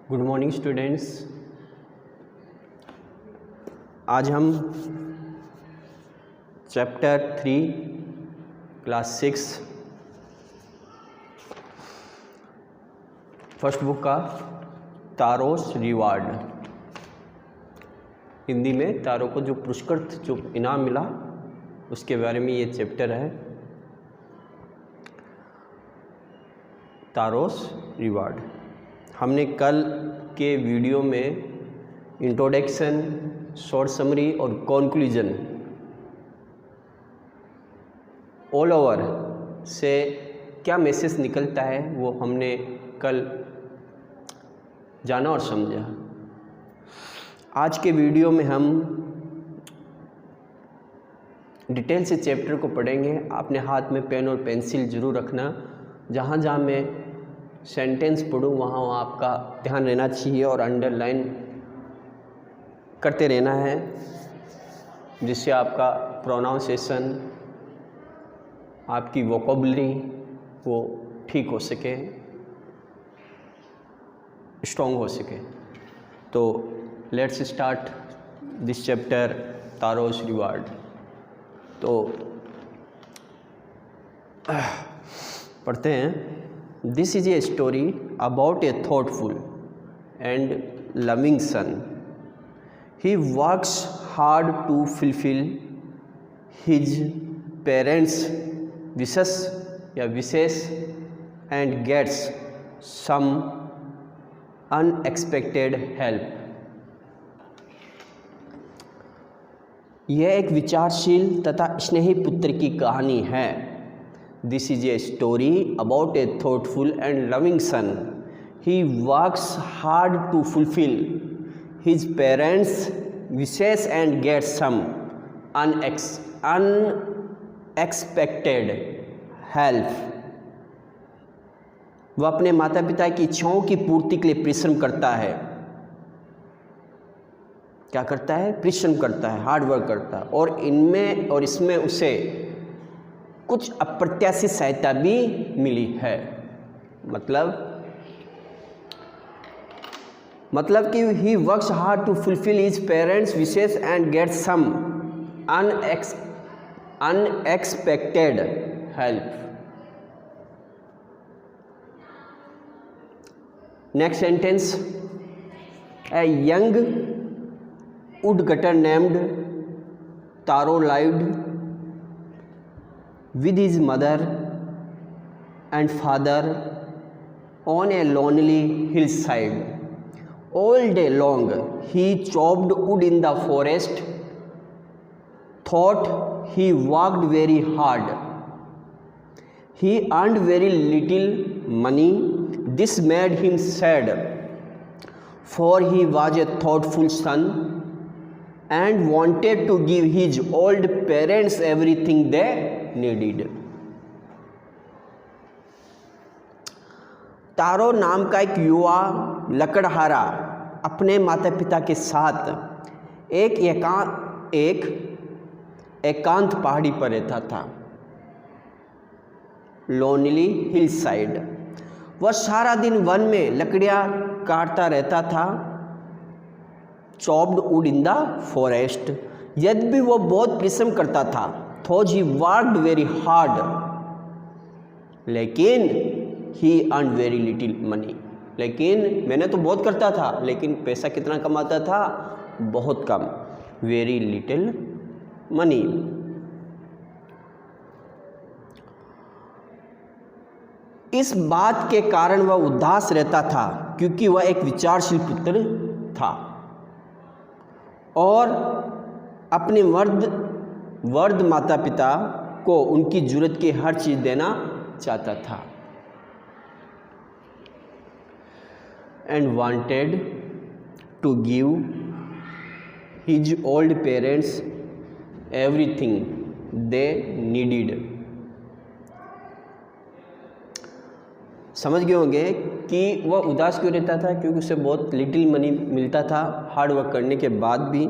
Good morning students. आज हम chapter 3 class 6 first book का तारोस रिवार्ड, हिंदी में तारों को जो पुरस्कृत जो इनाम मिला उसके बारे में ये चैप्टर है। तारोस रिवार्ड हमने कल के वीडियो में इंट्रोडक्शन, शॉर्ट समरी और कंक्लूजन ऑल ओवर से क्या मैसेज निकलता है वो हमने कल जाना और समझा। आज के वीडियो में हम डिटेल से चैप्टर को पढ़ेंगे। आपने हाथ में पेन और पेंसिल ज़रूर रखना। जहाँ जहाँ मैं सेंटेंस पढ़ूँ वहाँ आपका ध्यान रहना चाहिए और अंडरलाइन करते रहना है, जिससे आपका प्रोनाउंसिएशन, आपकी वोकैबुलरी वो ठीक हो सके, स्ट्रॉन्ग हो सके। तो let's start this chapter Taro's reward. तो पढ़ते हैं। This is a story about a thoughtful and loving son. He works hard to fulfill his parents' wishes and gets some unexpected help. यह एक विचारशील तथा स्नेही पुत्र की कहानी है। This is a story about a thoughtful and loving son. He works hard to fulfill his parents' wishes and gets some unexpected help. वह अपने माता पिता की इच्छाओं की पूर्ति के लिए परिश्रम करता है। क्या करता है? परिश्रम करता है, हार्ड वर्क करता है, और इनमें और इसमें उसे कुछ अप्रत्याशित सहायता भी मिली है। मतलब कि he works hard to fulfil his parents wishes and get some unexpected help. Next sentence, a young woodcutter named Taro lived with his mother and father on a lonely hillside. All day long he chopped wood in the forest, thought he worked very hard. He earned very little money. This made him sad, for he was a thoughtful son and wanted to give his old parents everything they needed. तारो नाम का एक युवा लकड़हारा अपने माता पिता के साथ एक एकांत पहाड़ी पर रहता था, लोनली हिल साइड। वह सारा दिन वन में लकड़ियाँ काटता रहता था, chopped would in the forest. यद्यपि वो बहुत परिश्रम करता था, thought he worked very hard, लेकिन ही अर्न वेरी लिटिल मनी। लेकिन मैंने तो बहुत करता था, लेकिन पैसा कितना कमाता था? बहुत कम, वेरी लिटिल मनी। इस बात के कारण वह उदास रहता था, क्योंकि वह एक विचारशील पुत्र था और अपने वर्द माता पिता को उनकी जरूरत की हर चीज़ देना चाहता था, and wanted to give his old parents everything they needed. समझ गए होंगे कि वह उदास क्यों रहता था? क्योंकि उसे बहुत लिटिल मनी मिलता था हार्ड वर्क करने के बाद भी,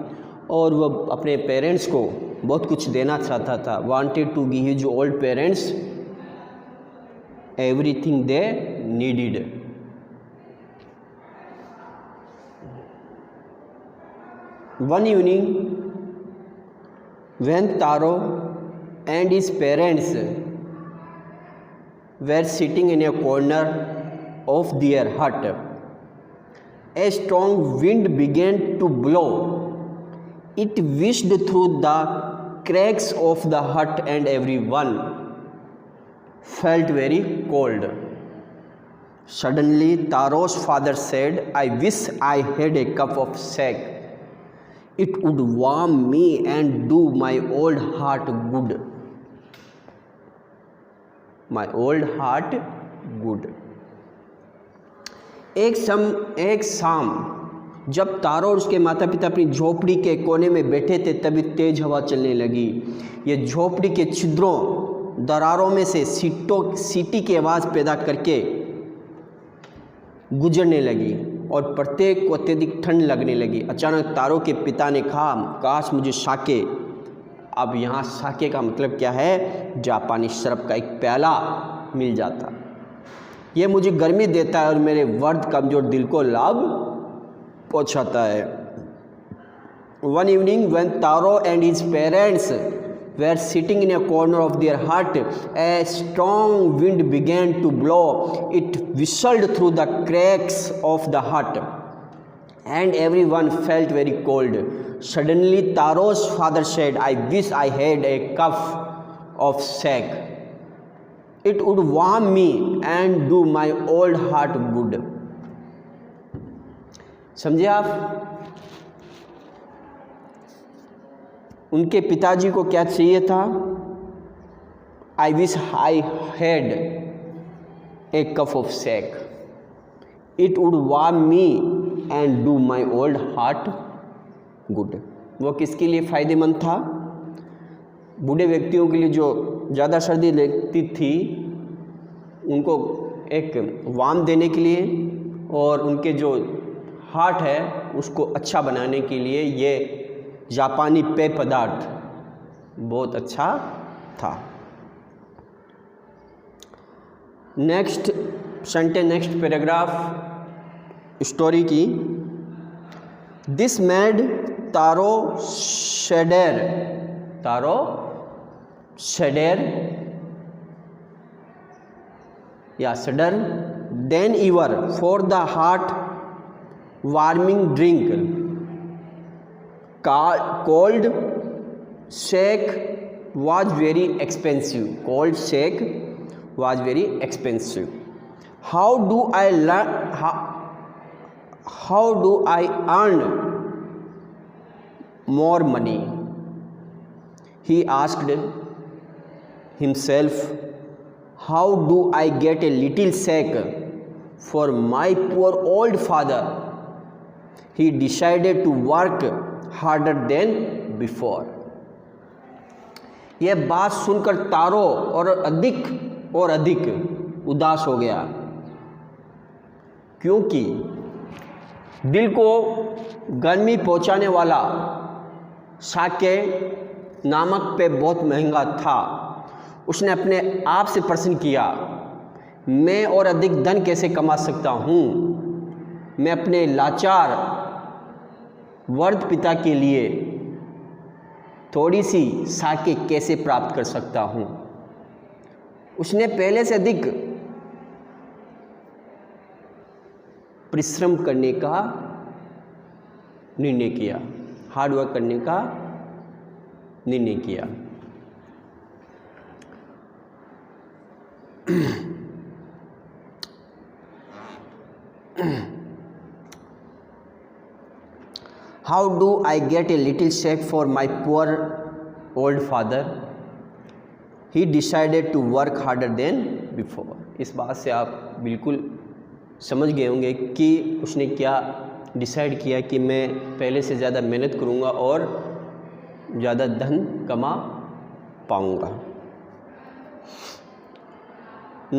और वह अपने पेरेंट्स को बहुत कुछ देना चाहता था। Wanted to give his old parents everything they needed. One evening, when Taro and his parents were sitting in a corner of their hut, a strong wind began to blow. It whisked through the cracks of the hut and everyone felt very cold. Suddenly, Taro's father said, "I wish I had a cup of sack. It would warm me and do my old heart good." My old heart good. एक शाम जब तारो और उसके माता पिता अपनी झोपड़ी के कोने में बैठे थे, तभी तेज हवा चलने लगी। ये झोपड़ी के छिद्रों, दरारों में से सीटी की आवाज़ पैदा करके गुजरने लगी और प्रत्येक को अत्यधिक ठंड लगने लगी। अचानक तारो के पिता ने कहा, काश मुझे साके। अब यहाँ साके का मतलब क्या है? जापानी शराब का एक प्याला मिल जाता। ये मुझे गर्मी देता है और मेरे वर्द कमजोर दिल को लाभ पहुँचाता है। One evening when Taro and his parents were sitting in a corner of their hut, a strong wind began to blow. It whistled through the cracks of the hut, and everyone felt very cold. Suddenly, Taro's father said, "I wish I had a cup of sack. It would warm me and do my old heart good." समझे आप? उनके पिताजी को क्या चाहिए था? I wish I had a cup of sake, it would warm me and do my old heart good. वो किसके लिए फ़ायदेमंद था? बूढ़े व्यक्तियों के लिए जो ज़्यादा सर्दी लगती थी, उनको एक वार्म देने के लिए और उनके जो हार्ट है उसको अच्छा बनाने के लिए ये जापानी पेय पदार्थ बहुत अच्छा था। Next sentence, next paragraph story की। दिस मेड तारो शेडेर या sadder than ever for the heartwarming drink cold shake was very expensive. Cold shake was very expensive. How do I earn more money? He asked himself. How do I get a little sack for my poor old father? He decided to work harder than before. यह बात सुनकर तारो और अधिक उदास हो गया, क्योंकि दिल को गर्मी पहुंचाने वाला साके नामक पे बहुत महंगा था। उसने अपने आप से प्रश्न किया, मैं और अधिक धन कैसे कमा सकता हूँ? मैं अपने लाचार वर्द पिता के लिए थोड़ी सी साके कैसे प्राप्त कर सकता हूँ? उसने पहले से अधिक परिश्रम करने का निर्णय किया, हार्डवर्क करने का निर्णय किया। How do I get a little sack for my poor old father? He decided to work harder than before. इस बात से आप बिल्कुल समझ गए होंगे कि उसने क्या डिसाइड किया कि मैं पहले से ज़्यादा मेहनत करूँगा और ज़्यादा धन कमा पाऊँगा।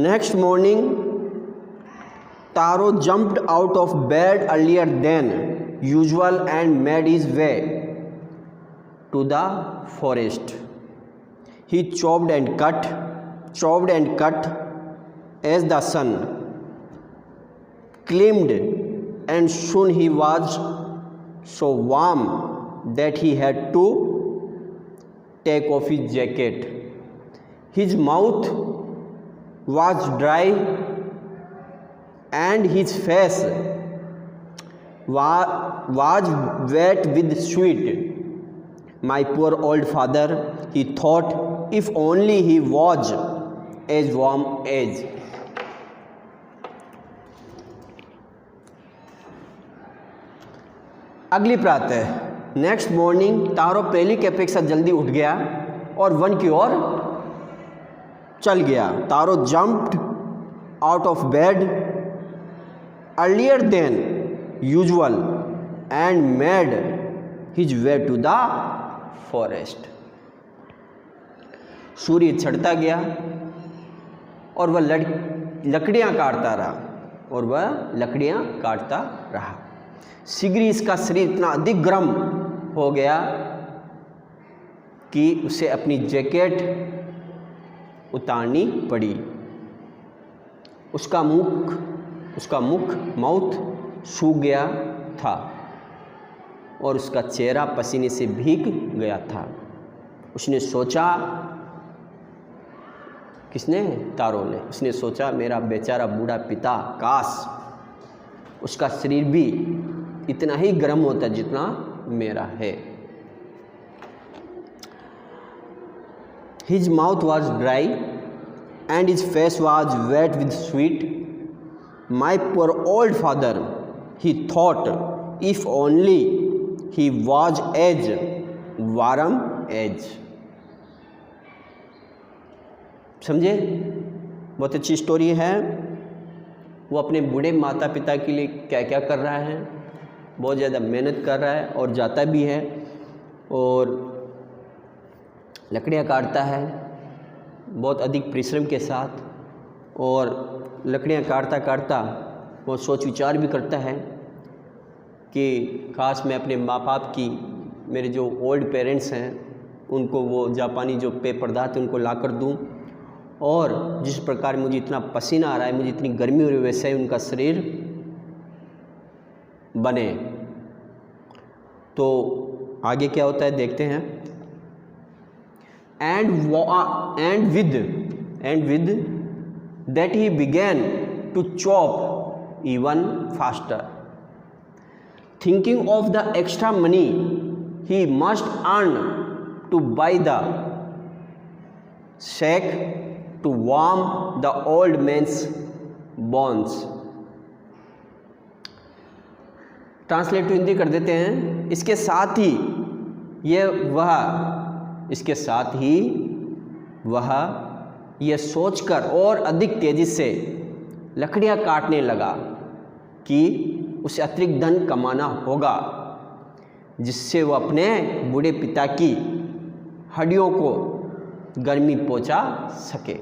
Next morning, Taro jumped out of bed earlier than usual and made his way to the forest. He chopped and cut as the sun climbed and soon he was so warm that he had to take off his jacket. His mouth was dry and his face was wet with sweat. My poor old father, he thought, if only he was as warm as. अगली प्रातः, next morning तारो पहली की अपेक्षा जल्दी उठ गया और one की ओर चल गया. Taro jumped out of bed earlier than usual and made his way to the forest. सूर्य चढ़ता गया और वह लकड़ियाँ काटता रहा. शीघ्र इसका शरीर इतना अधिक गर्म हो गया कि उसे अपनी जैकेट उतारनी पड़ी. उसका मुख माउथ सूख गया था और उसका चेहरा पसीने से भीग गया था. उसने सोचा, किसने? तारो ने. उसने सोचा, मेरा बेचारा बूढ़ा पिता, काश उसका शरीर भी इतना ही गर्म होता जितना मेरा है. His mouth was dry and his face was wet with sweat. My poor old father, he thought, if only he was as warm as. समझे? बहुत अच्छी स्टोरी है. वो अपने बूढ़े माता पिता के लिए क्या क्या कर रहा है, बहुत ज़्यादा मेहनत कर रहा है और जाता भी है और लकड़ियाँ काटता है बहुत अधिक परिश्रम के साथ. और लकड़ियाँ काटता काटता वो सोच विचार भी करता है कि काश मैं अपने माँ बाप की, मेरे जो ओल्ड पेरेंट्स हैं उनको वो जापानी जो पेय पदार्थ उनको ला कर दूँ, और जिस प्रकार मुझे इतना पसीना आ रहा है, मुझे इतनी गर्मी हो रही है, वैसे ही उनका शरीर बने. तो आगे क्या होता है देखते हैं. And with that he began to chop even faster. Thinking of the extra money he must earn to buy the sake to warm the old man's bones. Translate to Hindi कर देते हैं. इसके साथ ही वह यह सोचकर और अधिक तेज़ी से लकड़ियाँ काटने लगा कि उसे अतिरिक्त धन कमाना होगा जिससे वह अपने बूढ़े पिता की हड्डियों को गर्मी पहुंचा सके.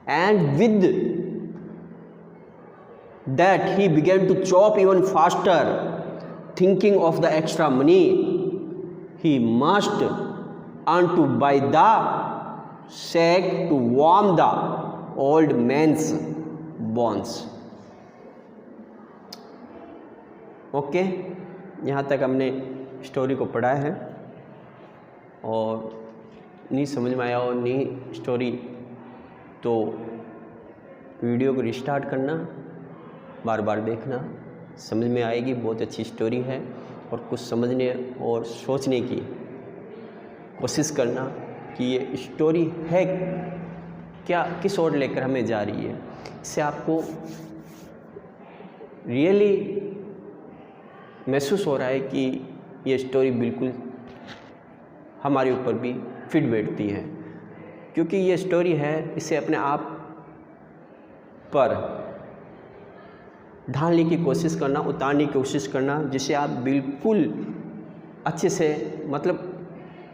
And with that he began to chop even faster, thinking of the extra money he must earn to buy the sack to warm the old man's bones. Okay, यहाँ तक हमने स्टोरी को पढ़ा है और नहीं समझ में आया और नहीं स्टोरी तो वीडियो को रिस्टार्ट करना, बार बार देखना, समझ में आएगी. बहुत अच्छी स्टोरी है और कुछ समझने और सोचने की कोशिश करना कि ये स्टोरी है क्या, किस ओर लेकर हमें जा रही है. इससे आपको रियली महसूस हो रहा है कि ये स्टोरी बिल्कुल हमारे ऊपर भी फिट बैठती है, क्योंकि ये स्टोरी है इसे अपने आप पर ढालने की कोशिश करना, उतारने की कोशिश करना, जिसे आप बिल्कुल अच्छे से मतलब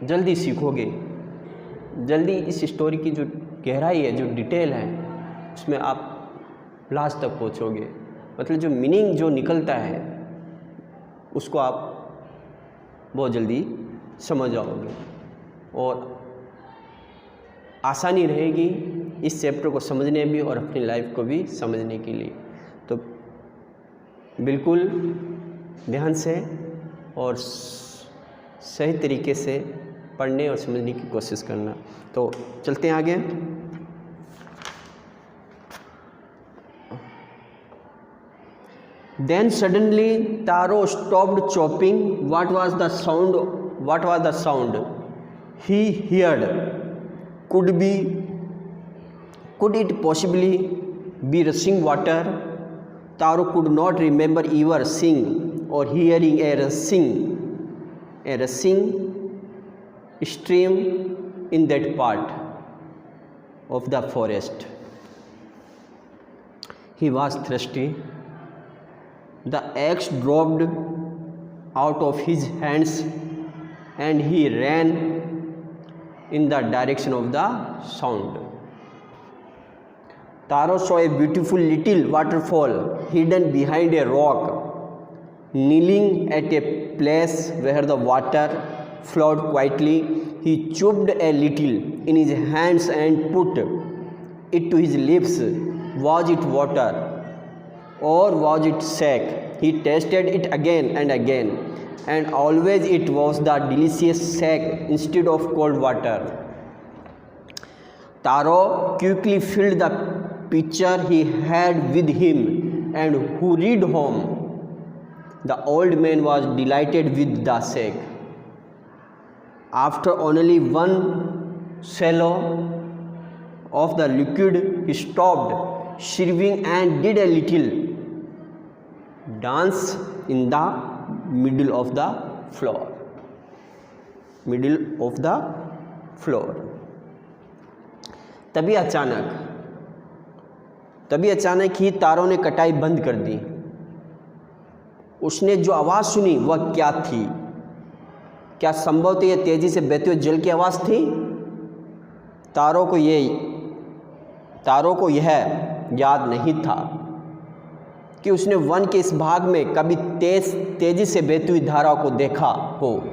जल्दी सीखोगे. जल्दी इस स्टोरी की जो गहराई है, जो डिटेल है, उसमें आप लास्ट तक पहुंचोगे. मतलब जो मीनिंग जो निकलता है उसको आप बहुत जल्दी समझ जाओगे और आसानी रहेगी इस चैप्टर को समझने भी और अपनी लाइफ को भी समझने के लिए. तो बिल्कुल ध्यान से और सही तरीके से पढ़ने और समझने की कोशिश करना। तो चलते हैं आगे। Then suddenly Taro stopped chopping. What was the sound? What was the sound? He heard. Could it possibly be rushing water? Taro could not remember ever seeing or hearing a rushing stream in that part of the forest. He was thirsty. The axe dropped out of his hands and he ran in the direction of the sound. Taro saw a beautiful little waterfall hidden behind a rock. Kneeling at a place where the water flowed quietly, he chopped a little in his hands and put it to his lips. Was it water or was it sake? He tasted it again and again, and always it was the delicious sake instead of cold water. Taro quickly filled the pitcher he had with him and hurried home. The old man was delighted with the sake. After only one swallow of the liquid, he stopped shriving and did a little dance in the middle of the floor. तभी अचानक ही तारों ने कटाई बंद कर दी। उसने जो आवाज़ सुनी वह क्या थी? क्या संभवतः यह तेजी से बहते हुए जल की आवाज़ थी? तारों को यह याद नहीं था कि उसने वन के इस भाग में कभी तेजी से बहती हुई धारा को देखा हो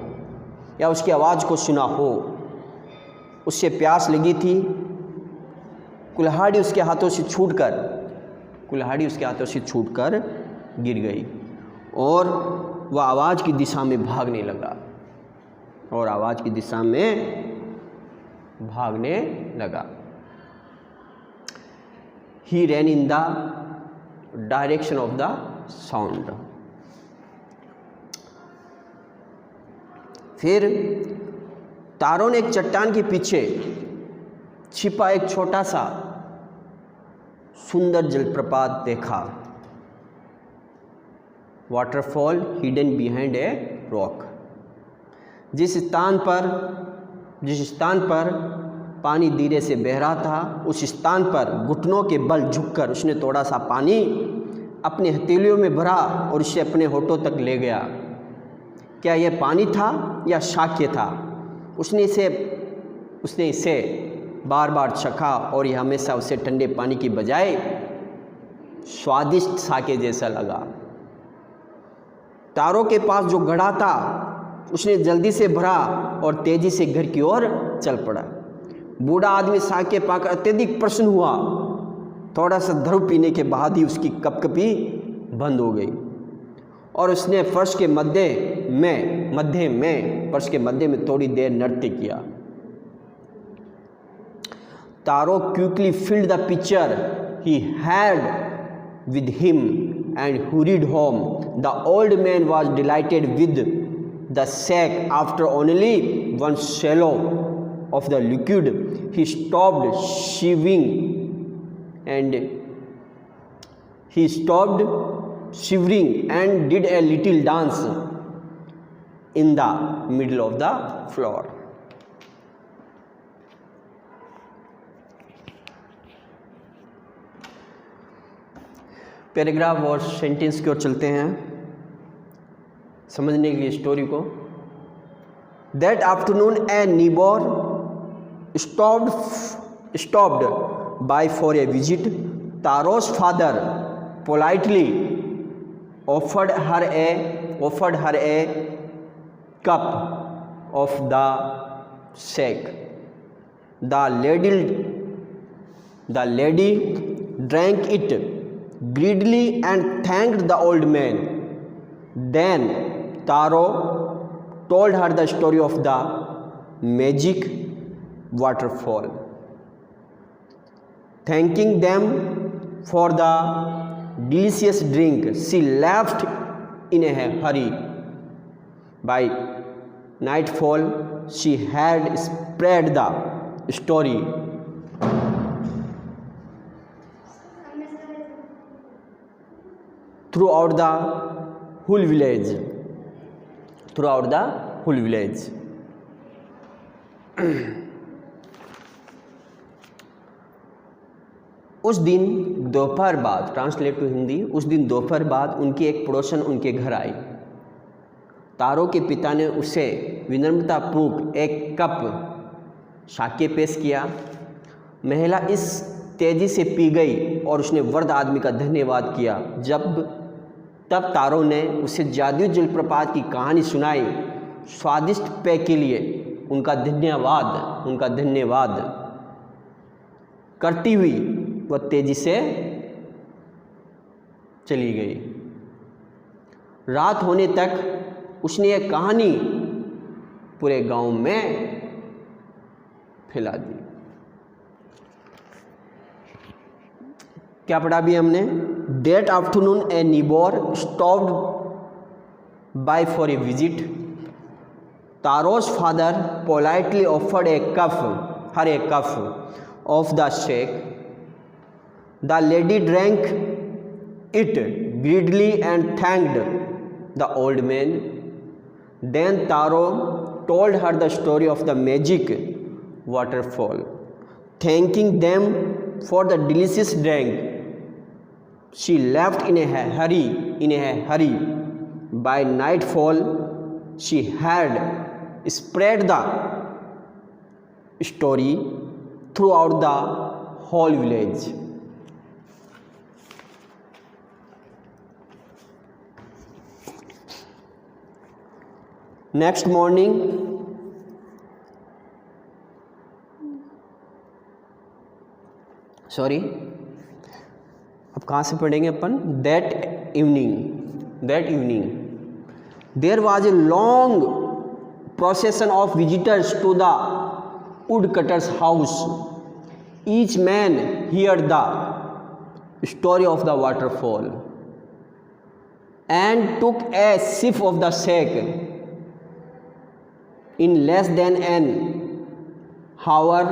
या उसकी आवाज़ को सुना हो। उससे प्यास लगी थी। कुल्हाड़ी उसके हाथों से छूटकर गिर गई और वह आवाज़ की दिशा में भागने लगा। He ran in the direction of the sound. फिर तारों ने एक चट्टान के पीछे छिपा एक छोटा सा सुंदर जलप्रपात देखा। Waterfall hidden behind a rock. जिस स्थान पर पानी धीरे से बह रहा था, उस स्थान पर घुटनों के बल झुककर उसने थोड़ा सा पानी अपने हथेलियों में भरा और इसे अपने होठों तक ले गया। क्या यह पानी था या शाक्य था? उसने इसे बार बार चखा और यह हमेशा उसे ठंडे पानी की बजाय स्वादिष्ट शाके जैसा लगा। तारों के पास जो घड़ा था उसने जल्दी से भरा और तेजी से घर की ओर चल पड़ा। बूढ़ा आदमी शाके पाकर अत्यधिक प्रसन्न हुआ। थोड़ा सा दारू पीने के बाद ही उसकी कपकपी बंद हो गई और उसने फर्श के मध्य में थोड़ी देर नृत्य किया। Taro quickly filled the pitcher he had with him and hurried home. The old man was delighted with the sack. After only one swallow of the liquid, he stopped shivering and did a little dance in the middle of the floor. Paragraph और sentence की ओर चलते हैं समझने के लिए story को। That afternoon a neighbor stopped by for a visit. Taro's father politely offered her a cup of the shake. The lady drank it greedily and thanked the old man. Then Taro told her the story of the magic waterfall. Thanking them for the delicious drink, she left in a hurry. By nightfall, she had spread the story throughout the whole village. उस दिन दोपहर बाद, translate to Hindi, उस दिन दोपहर बाद उनकी एक पड़ोसन उनके घर आई। तारो के पिता ने उसे विनम्रतापूर्वक एक कप शाके पेश किया। महिला इस तेजी से पी गई और उसने वृद्ध आदमी का धन्यवाद किया। तब तारो ने उसे जादुई जलप्रपात की कहानी सुनाई। स्वादिष्ट पेय के लिए उनका धन्यवाद करती हुई वह तेजी से चली गई। रात होने तक उसने यह कहानी पूरे गांव में फैला दी। क्या पढ़ा भी हमने? That afternoon a neighbor stopped by for a visit. Taro's father politely offered her a cup of the shake. The lady drank it greedily and thanked the old man. Then Taro told her the story of the magic waterfall. Thanking them for the delicious drink, she left in a hurry. By nightfall, she had spread the story throughout the whole village. Next morning, अब कहाँ से पढ़ेंगे अपन? That evening, there was a long procession of visitors to the woodcutter's house. Each man heard the story of the waterfall and took a sip of the shake. In less than an hour,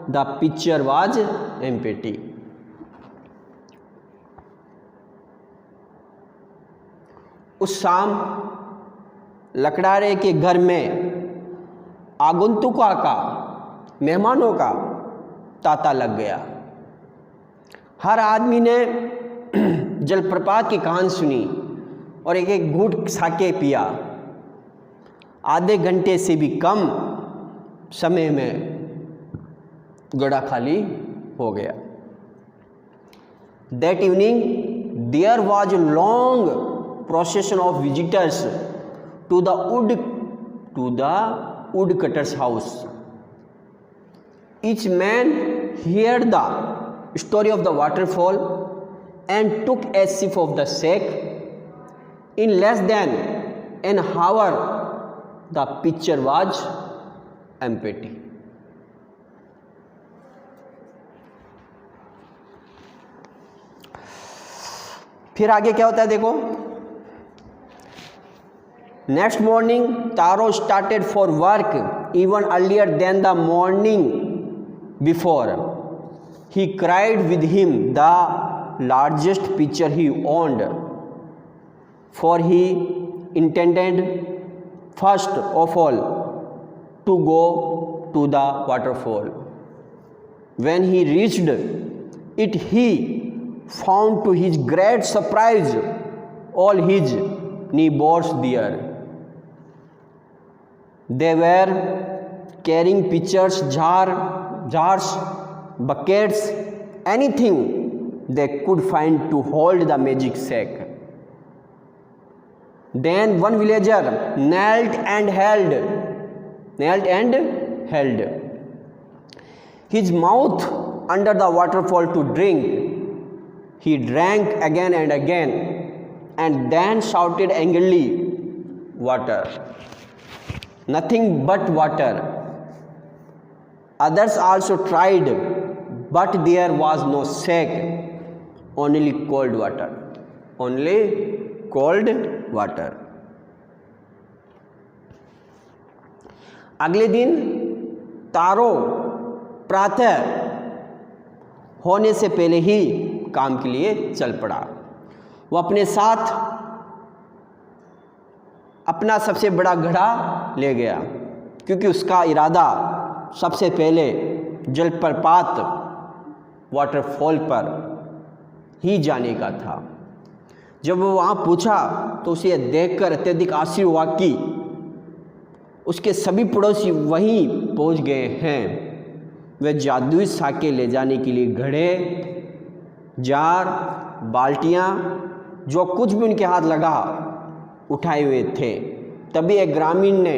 the pitcher was empty. उस शाम लकड़ारे के घर में मेहमानों का तांता लग गया। हर आदमी ने जलप्रपात की कहानी सुनी और एक एक घूंट साके पिया। आधे घंटे से भी कम समय में गड़ा खाली हो गया। That evening, there was a long procession of visitors to the woodcutter's house. Each man heard the story of the waterfall and took a sip of the shake. In less than an hour, the pitcher was empty. फिर आगे क्या होता है देखो। Next morning, Taro started for work even earlier than the morning before. He carried with him the largest pitcher he owned, for he intended first of all to go to the waterfall. When he reached it, he found to his great surprise all his neighbors there. They were carrying pitchers, jars, buckets, anything they could find to hold the magic sack. Then one villager knelt and held his mouth under the waterfall to drink. He drank again and again, and then shouted angrily, "Water! Nothing but water!" Others also tried, but there was no shake, only cold water. Only cold water. अगले दिन तारो प्रातः होने से पहले ही काम के लिए चल पड़ा। वो अपने साथ अपना सबसे बड़ा घड़ा ले गया, क्योंकि उसका इरादा सबसे पहले जलप्रपात वाटरफॉल पर ही जाने का था। जब वो वहाँ पहुँचा तो उसे देखकर अत्यधिक आश्चर्य हुआ कि उसके सभी पड़ोसी वहीं पहुँच गए हैं। वे जादुई साके ले जाने के लिए घड़े, जार, बाल्टियाँ, जो कुछ भी उनके हाथ लगा उठाए हुए थे। तभी एक ग्रामीण ने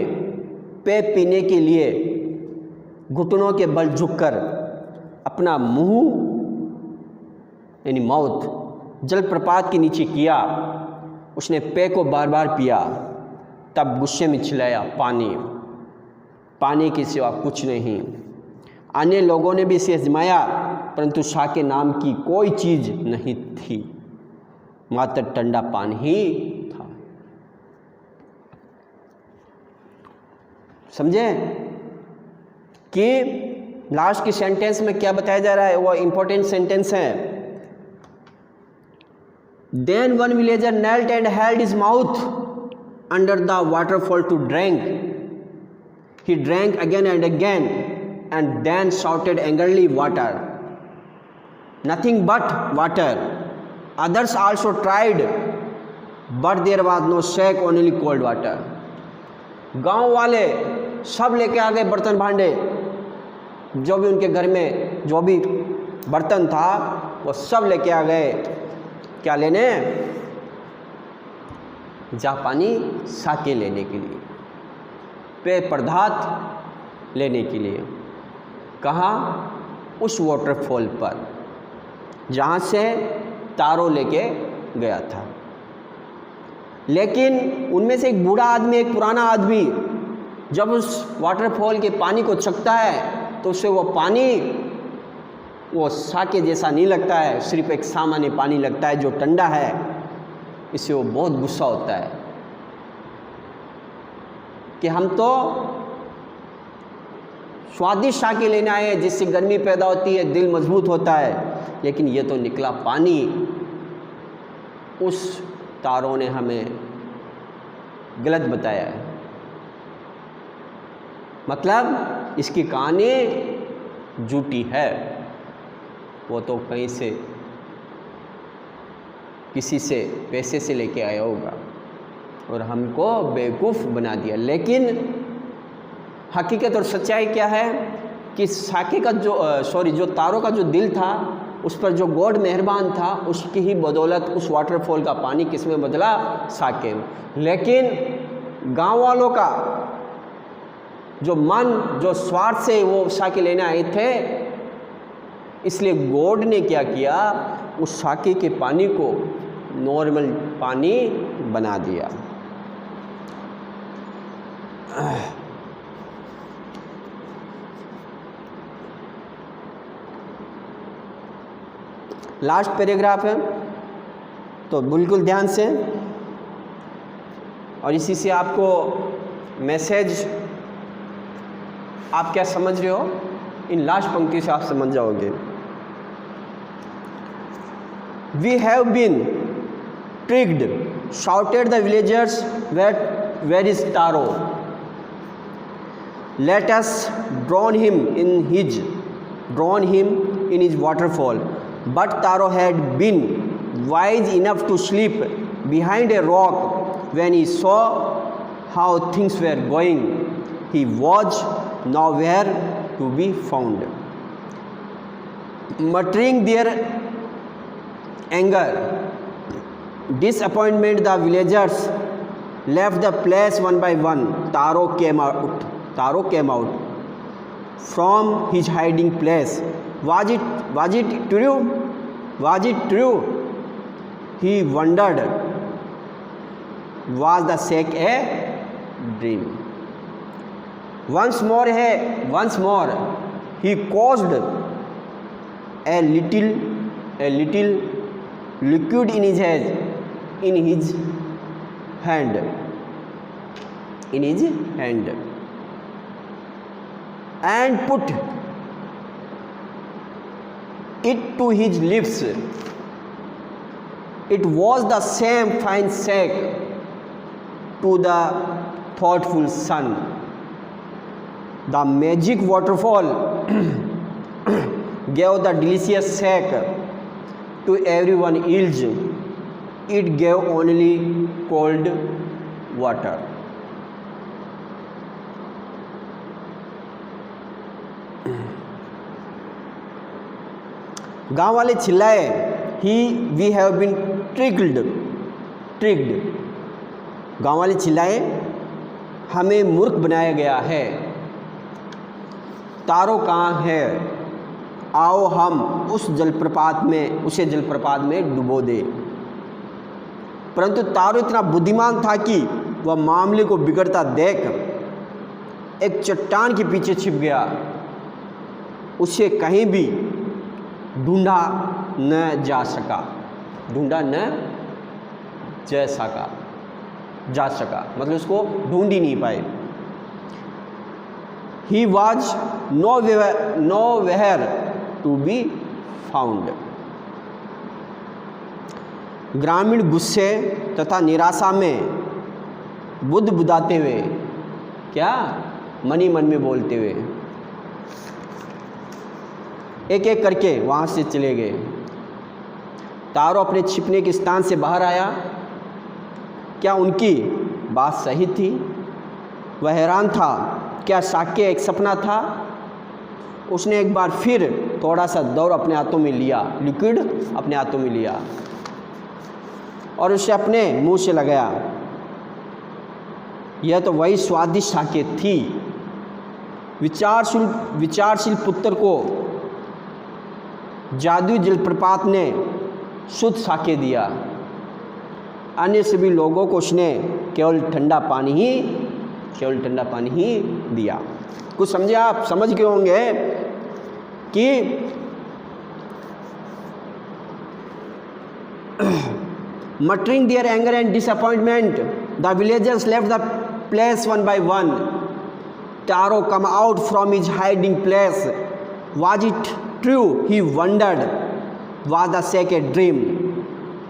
पेय पीने के लिए घुटनों के बल झुककर अपना मुंह यानी माउथ जलप्रपात के नीचे किया। उसने पेय को बार बार पिया, तब गुस्से में चिल्लाया, पानी, पानी के सिवा कुछ नहीं। अन्य लोगों ने भी इसे आजमाया, परंतु साके नाम की कोई चीज़ नहीं थी, मात्र ठंडा पानी ही था। समझे कि लास्ट की सेंटेंस में क्या बताया जा रहा है? वो इंपॉर्टेंट सेंटेंस है। Then one villager knelt and held his mouth under the waterfall to drink. He drank again and again, and then shouted angrily, "Water! Nothing but water!" Others also tried, but there was no shake, only cold water. गांव वाले सब लेके आ गए बर्तन भांडे, जो भी उनके घर में जो भी बर्तन था वो सब लेके आ गए। क्या लेने? जापानी साके लेने के लिए, पेय पदार्थ लेने के लिए। कहाँ? उस वाटरफॉल पर जहाँ से तारो लेके गया था। लेकिन उनमें से एक बूढ़ा आदमी, एक पुराना आदमी जब उस वाटरफॉल के पानी को चखता है तो उसे वो पानी वो साके जैसा नहीं लगता है, सिर्फ एक सामान्य पानी लगता है जो ठंडा है। इससे वो बहुत गुस्सा होता है कि हम तो स्वादिष्ट साके लेने आए हैं जिससे गर्मी पैदा होती है, दिल मजबूत होता है, लेकिन ये तो निकला पानी। उस तारों ने हमें गलत बताया है। मतलब इसकी कहानी झूठी है। वो तो कहीं से किसी से पैसे से लेके आया होगा और हमको बेवकूफ़ बना दिया। लेकिन हकीकत और सच्चाई क्या है कि साके का जो तारों का जो दिल था उस पर जो गॉड मेहरबान था, उसकी ही बदौलत उस वाटरफॉल का पानी किस में बदला? साके में। लेकिन गांव वालों का जो मन, जो स्वार्थ से वो साके लेने आए थे, इसलिए गॉड ने क्या किया? उस साके के पानी को नॉर्मल पानी बना दिया। लास्ट पैराग्राफ है तो बिल्कुल ध्यान से, और इसी से आपको मैसेज आप क्या समझ रहे हो इन लास्ट पंक्ति से आप समझ जाओगे। We have been tricked, shouted the villagers, where is Taro? Let us drown him in his waterfall. But Taro had been wise enough to sleep behind a rock when he saw how things were going. He was nowhere to be found. Muttering their anger, disappointment, the villagers left the place one by one. Taro came out from his hiding place. Was it true? he wondered was the shack a dream. Once more he caused a little liquid in his hand and put it to his lips. It was the same fine shack to the thoughtful son. The magic waterfall gave the delicious shack to everyone else. It gave only cold water. गांव वाले चिल्लाए, we have been tricked. गांव वाले चिल्लाए, हमें मूर्ख बनाया गया है. तारो कहाँ है? आओ हम उसे जलप्रपात में डुबो दे. परंतु तारो इतना बुद्धिमान था कि वह मामले को बिगड़ता देख एक चट्टान के पीछे छिप गया. उसे कहीं भी ढूंढा न जा सका. मतलब उसको ढूंढ ही नहीं पाए. He was nowhere to be found. ग्रामीण गुस्से तथा निराशा में बुदबुदाते हुए, क्या मन ही मन में बोलते हुए एक एक करके वहाँ से चले गए. तारो अपने छिपने के स्थान से बाहर आया. क्या उनकी बात सही थी? वह हैरान था. क्या साक्य एक सपना था? उसने एक बार फिर थोड़ा सा दौड़ अपने हाथों में लिया, लिक्विड अपने हाथों में लिया और उसे अपने मुंह से लगाया. यह तो वही स्वादिष्ट साक्य थी. विचारशील पुत्र को जादुई जलप्रपात ने शुद्ध साक्य दिया. अन्य सभी लोगों को उसने केवल ठंडा पानी ही दिया. कुछ समझे आप? समझ गए होंगे कि muttering their anger and disappointment, the villagers left the place one by one. Taro come out from his hiding place. Was it true? He wondered. Was the shack a dream?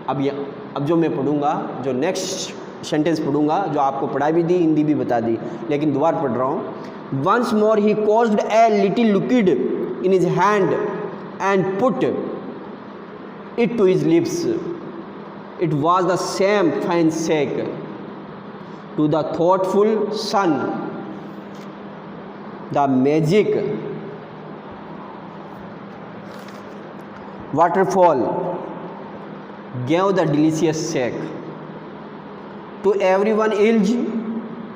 अब जो मैं पढ़ूंगा, जो नेक्स्ट सेंटेंस पढ़ूंगा, जो आपको पढ़ा भी दी, हिंदी भी बता दी, लेकिन दोबारा पढ़ रहा हूँ. Once more he caused a little liquid in his hand and put it to his lips. It was the same fine shack to the thoughtful son. The magic waterfall gave the delicious shack to everyone else.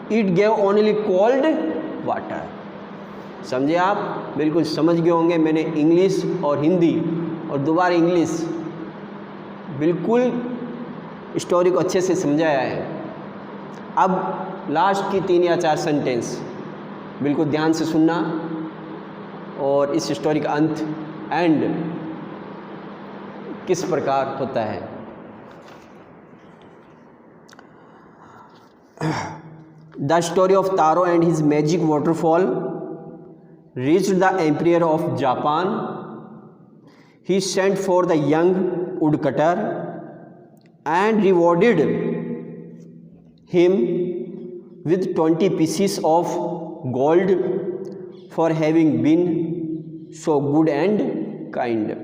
It gave only cold water. समझे आप? बिल्कुल समझ गए होंगे. मैंने English और हिंदी और दोबारा इंग्लिश बिल्कुल स्टोरी को अच्छे से समझाया है. अब लास्ट की 3 या 4 सेंटेंस बिल्कुल ध्यान से सुनना और इस स्टोरी का अंत एंड किस प्रकार होता है. The story of Taro and his magic waterfall reached the Emperor of Japan. He sent for the young woodcutter and rewarded him with 20 pieces of gold for having been so good and kind.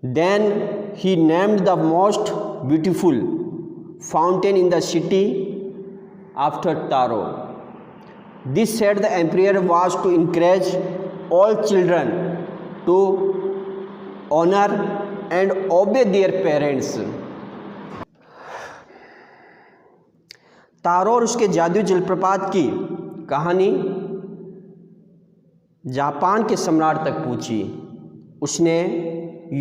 Then he named the most beautiful fountain in the city after Taro. This said the emperor was to encourage all children to honor and obey their parents. तारो और उसके जादुई जलप्रपात की कहानी Japan के सम्राट तक पहुंची. उसने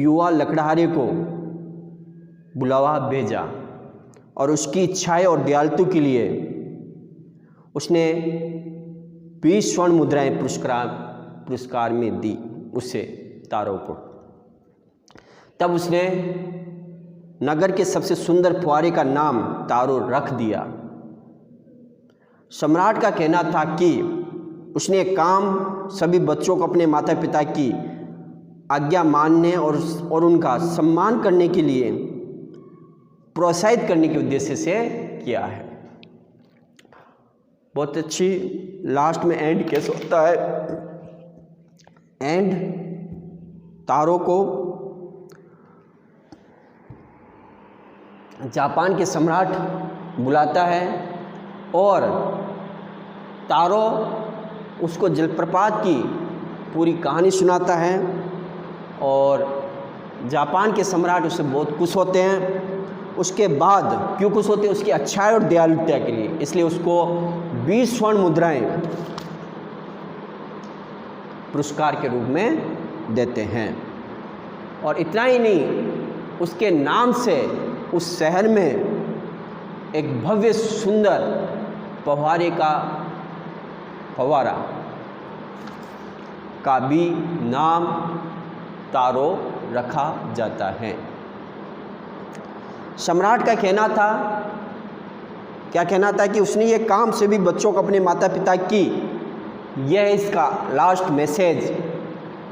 युवा लकड़हारे को बुलावा भेजा और उसकी इच्छाएं और दयालुता के लिए उसने 20 स्वर्ण मुद्राएं पुरस्कार में दी उसे, तारो को। तब उसने नगर के सबसे सुंदर फुव्वारे का नाम तारो रख दिया। सम्राट का कहना था कि उसने एक काम सभी बच्चों को अपने माता पिता की आज्ञा मानने और उनका सम्मान करने के लिए प्रोत्साहित करने के उद्देश्य से किया है। बहुत अच्छी लास्ट में एंड कैसे होता है। एंड तारो को जापान के सम्राट बुलाता है और तारो उसको जलप्रपात की पूरी कहानी सुनाता है और जापान के सम्राट उससे बहुत खुश होते हैं। उसके बाद क्यों खुश होते हैं? उसकी अच्छाई और दयालुता के लिए, इसलिए उसको 20 स्वर्ण मुद्राएं पुरस्कार के रूप में देते हैं। और इतना ही नहीं, उसके नाम से उस शहर में एक भव्य सुंदर फव्वारा का भी नाम तारो रखा जाता है। सम्राट का कहना था, क्या कहना था कि उसने ये काम सभी बच्चों को अपने माता पिता की, यह इसका लास्ट मैसेज,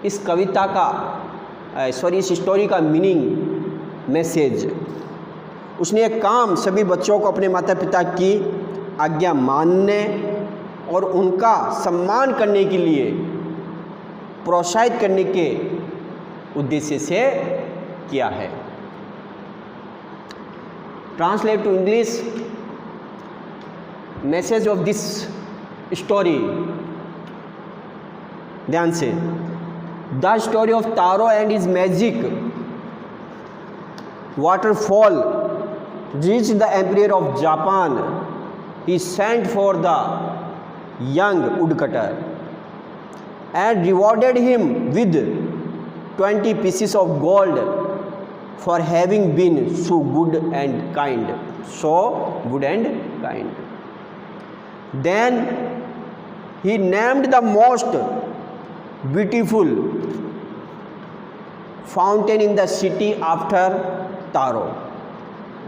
इस कविता का इस स्टोरी का मीनिंग मैसेज। उसने एक काम सभी बच्चों को अपने माता पिता की आज्ञा मानने और उनका सम्मान करने के लिए प्रोत्साहित करने के उद्देश्य से किया है। Translate to English message of this story. ध्यान से, the story of Taro and his magic waterfall reached the emperor of Japan. He sent for the young woodcutter and rewarded him with 20 pieces of gold for having been so good and kind. Then he named the most beautiful fountain in the city after Taro.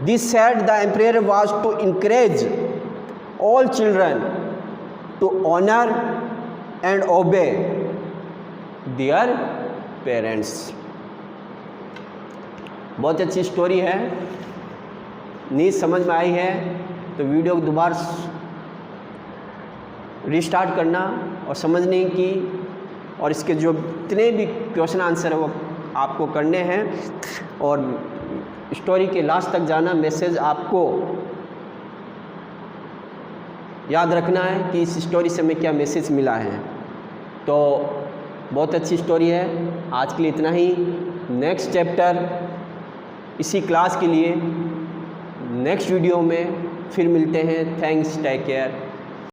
This said the emperor was to encourage all children to honor and obey their parents. बहुत अच्छी story है। नहीं समझ में आई है तो video को दोबारा रिस्टार्ट करना और समझने की, और इसके जो जितने भी क्वेश्चन आंसर है वो आपको करने हैं और स्टोरी के लास्ट तक जाना। मैसेज आपको याद रखना है कि इस स्टोरी से हमें क्या मैसेज मिला है। तो बहुत अच्छी स्टोरी है। आज के लिए इतना ही। नेक्स्ट चैप्टर इसी क्लास के लिए नेक्स्ट वीडियो में फिर मिलते हैं। Thanks, take care.